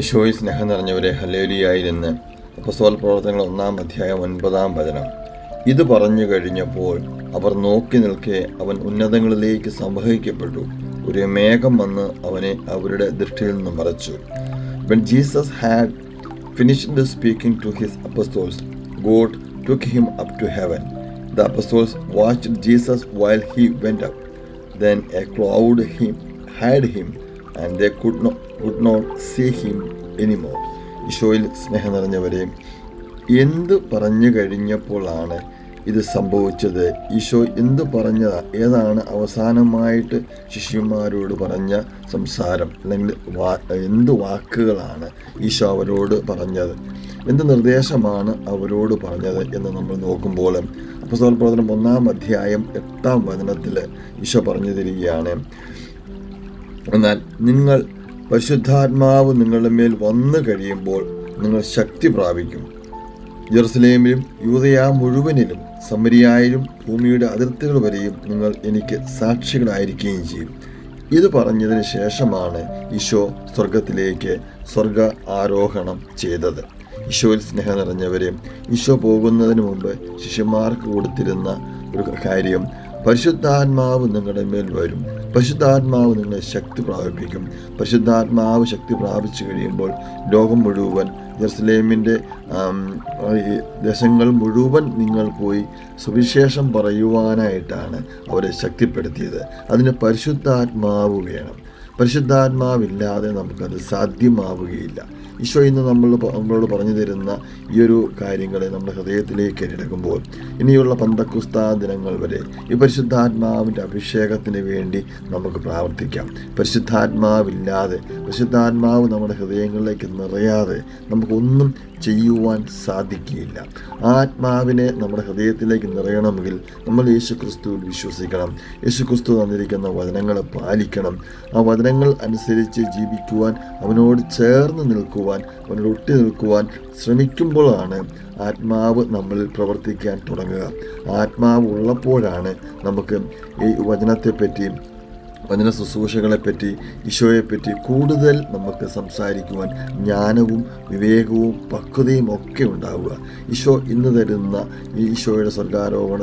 ഈശോയിൽ സ്നേഹം നിറഞ്ഞവരെ ഹല്ലേലൂയായിരുന്ന് അപ്പോസ്തല പ്രവർത്തനങ്ങൾ 1:9. ഇത് പറഞ്ഞു കഴിഞ്ഞപ്പോൾ അവർ നോക്കി നിൽക്കെ അവൻ ഉന്നതങ്ങളിലേക്ക് സംവഹിക്കപ്പെട്ടു. ഒരു മേഘം വന്ന് അവനെ അവരുടെ ദൃഷ്ടിയിൽ നിന്ന് മറച്ചു. When Jesus had finished speaking to his apostles, God took him up to heaven. The apostles watched Jesus while he went up. Then a cloud hid him, and they could not see him anymore. ഈശോയിൽ സ്നേഹം നിറഞ്ഞവരെ, എന്ത് പറഞ്ഞു കഴിഞ്ഞപ്പോഴാണ് ഇത് സംഭവിച്ചത്? ഈശോ എന്ത് പറഞ്ഞതാ? ഏതാണ് അവസാനമായിട്ട് ശിഷ്യന്മാരോട് പറഞ്ഞ സംസാരം? അല്ലെങ്കിൽ എന്ത് വാക്കുകളാണ് ഈശോ അവരോട് പറഞ്ഞത്? എന്ത് നിർദ്ദേശമാണ് അവരോട് പറഞ്ഞത് എന്ന് നമ്മൾ നോക്കുമ്പോൾ അപ്പോസ്തല പ്രവർത്തനം 1:8 ഈശോ പറഞ്ഞു തരികയാണ്, എന്നാൽ നിങ്ങൾ പരിശുദ്ധാത്മാവ് നിങ്ങളുടെ മേൽ വന്നു കഴിയുമ്പോൾ നിങ്ങൾ ശക്തി പ്രാപിക്കും. ജെറുസലേമിലും യൂദയ മുഴുവനിലും സമരിയായാലും ഭൂമിയുടെ അതിർത്തികൾ വരെയും നിങ്ങൾ എനിക്ക് സാക്ഷികളായിരിക്കുകയും ചെയ്യും. ഇത് പറഞ്ഞതിന് ശേഷമാണ് ഈശോ സ്വർഗത്തിലേക്ക് ആരോഹണം ചെയ്തത്. ഈശോയിൽ സ്നേഹം നിറഞ്ഞവരെ, ഈശോ പോകുന്നതിന് മുമ്പ് ശിഷ്യന്മാർക്ക് കൊടുത്തിരുന്ന ഒരു കാര്യം, പരിശുദ്ധാത്മാവ് നിങ്ങളുടെ മേൽ വരും, പരിശുദ്ധാത്മാവ് നിങ്ങളെ ശക്തി പ്രാപിപ്പിക്കും. പരിശുദ്ധാത്മാവ് ശക്തി പ്രാപിച്ചു കഴിയുമ്പോൾ ലോകം മുഴുവൻ, ജെറുസലേമിൻ്റെ ദേശങ്ങൾ മുഴുവൻ നിങ്ങൾ പോയി സുവിശേഷം പറയുവാനായിട്ടാണ് അവരെ ശക്തിപ്പെടുത്തിയത്. അതിന് പരിശുദ്ധാത്മാവ് വേണം. പരിശുദ്ധാത്മാവില്ലാതെ നമുക്കത് സാധ്യമാവുകയില്ല. ഈശോ ഇന്ന് നമ്മളോട് പറഞ്ഞു തരുന്ന ഈ ഒരു കാര്യങ്ങളെ നമ്മുടെ ഹൃദയത്തിലേക്ക് ഏറ്റെടുക്കുമ്പോൾ ഇനിയുള്ള പന്തക്കുസ്താ ദിനങ്ങൾ വരെ ഈ പരിശുദ്ധാത്മാവിൻ്റെ അഭിഷേകത്തിന് വേണ്ടി നമുക്ക് പ്രാർത്ഥിക്കാം. പരിശുദ്ധാത്മാവില്ലാതെ, പരിശുദ്ധാത്മാവ് നമ്മുടെ ഹൃദയങ്ങളിലേക്ക് നിറയാതെ നമുക്കൊന്നും ചെയ്യുവാൻ സാധിക്കുകയില്ല. ആത്മാവിനെ നമ്മുടെ ഹൃദയത്തിലേക്ക് നിറയണമെങ്കിൽ നമ്മൾ യേശുക്രിസ്തുവിൽ വിശ്വസിക്കണം. യേശുക്രിസ്തു തന്നിരിക്കുന്ന വചനങ്ങളെ പാലിക്കണം. ആ വചനങ്ങൾ അനുസരിച്ച് ജീവിക്കുവാൻ, അവനോട് ചേർന്ന് നിൽക്കുവാൻ, അവനോട് ഒട്ടി നിൽക്കുവാൻ ശ്രമിക്കുമ്പോഴാണ് ആത്മാവ് നമ്മളിൽ പ്രവർത്തിക്കാൻ തുടങ്ങുക. ആത്മാവ് ഉള്ളപ്പോഴാണ് നമുക്ക് ഈ വചനത്തെപ്പറ്റി, വചന ശുശ്രൂഷകളെപ്പറ്റി, ഈശോയെപ്പറ്റി കൂടുതൽ നമുക്ക് സംസാരിക്കുവാൻ ജ്ഞാനവും വിവേകവും പക്വതയും ഒക്കെ ഉണ്ടാവുക. ഈശോ ഇന്ന് തരുന്ന ഈ ഈശോയുടെ സ്വർഗാരോഹണ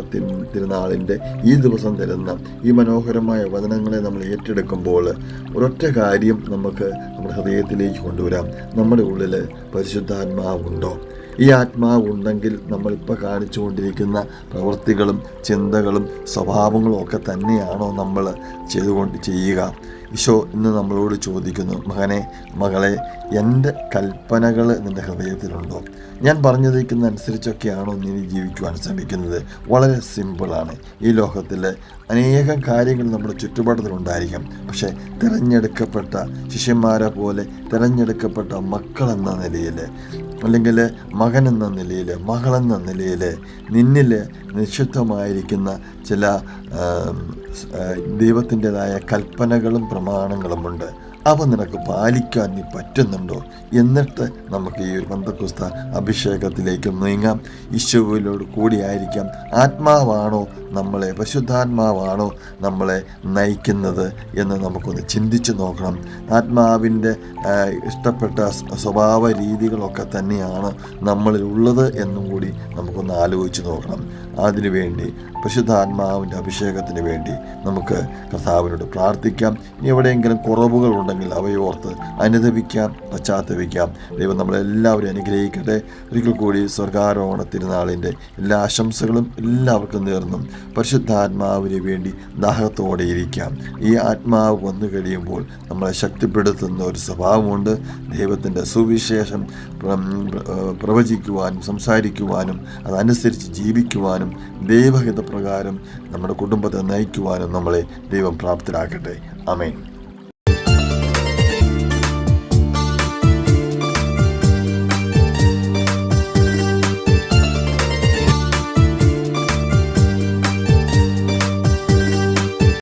തിരുനാളിൻ്റെ ഈ ദിവസം തരുന്ന ഈ മനോഹരമായ വചനങ്ങളെ നമ്മൾ ഏറ്റെടുക്കുമ്പോൾ ഒരൊറ്റ കാര്യം നമുക്ക് നമ്മുടെ ഹൃദയത്തിലേക്ക് കൊണ്ടുവരാം. നമ്മുടെ ഉള്ളിൽ പരിശുദ്ധാത്മാവുണ്ടോ? ഈ ആത്മാവ് ഉണ്ടെങ്കിൽ നമ്മളിപ്പോൾ കാണിച്ചുകൊണ്ടിരിക്കുന്ന പ്രവൃത്തികളും ചിന്തകളും സ്വഭാവങ്ങളും ഒക്കെ തന്നെയാണോ നമ്മൾ ചെയ്യുക? ഈശോ ഇന്ന് നമ്മളോട് ചോദിക്കുന്നു, മകനെ, മകളെ, എൻ്റെ കൽപ്പനകൾ നിൻ്റെ ഹൃദയത്തിലുണ്ടോ? ഞാൻ പറഞ്ഞിരിക്കുന്ന അനുസരിച്ചൊക്കെയാണോ നീ ജീവിക്കുവാൻ ശ്രമിക്കുന്നത്? വളരെ സിമ്പിളാണ്. ഈ ലോകത്തിൽ അനേകം കാര്യങ്ങൾ നമ്മുടെ ചുറ്റുപാടത്തിലുണ്ടായിരിക്കാം. പക്ഷേ തിരഞ്ഞെടുക്കപ്പെട്ട ശിഷ്യന്മാരെ പോലെ തിരഞ്ഞെടുക്കപ്പെട്ട മക്കളെന്ന നിലയിൽ, അല്ലെങ്കിൽ മകൻ എന്ന നിലയിൽ, മകളെന്ന നിലയിൽ നിന്നിൽ നിക്ഷിപ്തമായിരിക്കുന്ന ചില ദൈവത്തിൻ്റെതായ കൽപ്പനകളും പ്രമാണങ്ങളുമുണ്ട്. അവ നിനക്ക് പാലിക്കാൻ നീ പറ്റുന്നുണ്ടോ? എന്നിട്ട് നമുക്ക് ഈ ഒരു പന്തക്കുസ്ത അഭിഷേകത്തിലേക്ക് നീങ്ങാം. ഈശോയിലോട് കൂടിയായിരിക്കാം. ആത്മാവാണോ നമ്മളെ, പരിശുദ്ധാത്മാവാണോ നമ്മളെ നയിക്കുന്നത് എന്ന് നമുക്കൊന്ന് ചിന്തിച്ച് നോക്കണം. ആത്മാവിൻ്റെ ഇഷ്ടപ്പെട്ട സ്വഭാവ രീതികളൊക്കെ തന്നെയാണ് നമ്മളിൽ ഉള്ളത് എന്നും കൂടി നമുക്കൊന്ന് ആലോചിച്ച് നോക്കണം. അതിനുവേണ്ടി, പരിശുദ്ധാത്മാവിൻ്റെ അഭിഷേകത്തിന് വേണ്ടി നമുക്ക് കർത്താവിനോട് പ്രാർത്ഥിക്കാം. ഇനി എവിടെയെങ്കിലും കുറവുകളുണ്ടെങ്കിൽ അവയോർത്ത് അനുദപിക്കാം, പശ്ചാത്തപിക്കാം. ദൈവം നമ്മളെല്ലാവരും അനുഗ്രഹിക്കട്ടെ. ഒരിക്കൽ കൂടി സ്വർഗാരോഹണ തിരുനാളിൻ്റെ എല്ലാ ആശംസകളും എല്ലാവർക്കും നേർന്നും പരിശുദ്ധാത്മാവിന് വേണ്ടി ദാഹത്തോടെ ഇരിക്കാം. ഈ ആത്മാവ് വന്നു കഴിയുമ്പോൾ നമ്മളെ ശക്തിപ്പെടുത്തുന്ന ഒരു സ്വഭാവമുണ്ട്. ദൈവത്തിൻ്റെ സുവിശേഷം പ്രവചിക്കുവാനും സംസാരിക്കുവാനും അതനുസരിച്ച് ജീവിക്കുവാനും ദൈവഹിതപ്രകാരം നമ്മുടെ കുടുംബത്തെ നയിക്കുവാനും നമ്മളെ ദൈവം പ്രാപ്തരാക്കട്ടെ. ആമേൻ.